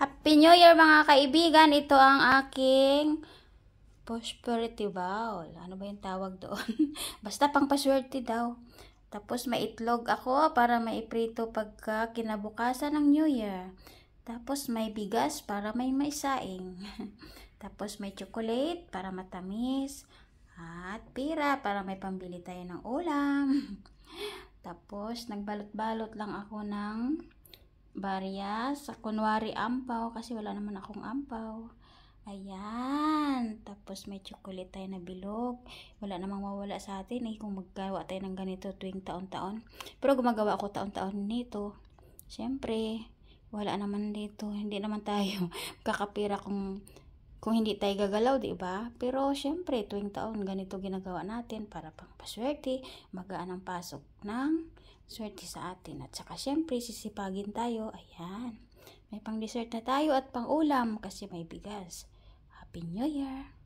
Happy New Year mga kaibigan! Ito ang aking prosperity bowl. Ano ba yung tawag doon? Basta pang paswerte daw. Tapos may itlog ako para maiprito pagka kinabukasan ng New Year. Tapos may bigas para may maisaing. Tapos may chocolate para matamis. At pira para may pambili tayo ng ulam. Tapos nagbalot-balot lang ako ng barya sa kunwari ampaw kasi wala naman akong ampaw. Ayan, tapos may chocolate tayo na bilog. Wala namang mawala sa atin kung maggawa tayo ng ganito tuwing taon-taon. Pero gumagawa ako taon-taon nito. Siyempre, wala naman dito, hindi naman tayo kakapira kung hindi tayo gagalaw, di ba? Pero siyempre, tuwing taon ganito ginagawa natin para pang paswerte, magaan ang pasok ng swerte sa atin. At saka syempre, sisipagin tayo. Ayan. May pang dessert na tayo at pang ulam kasi may bigas. Happy New Year!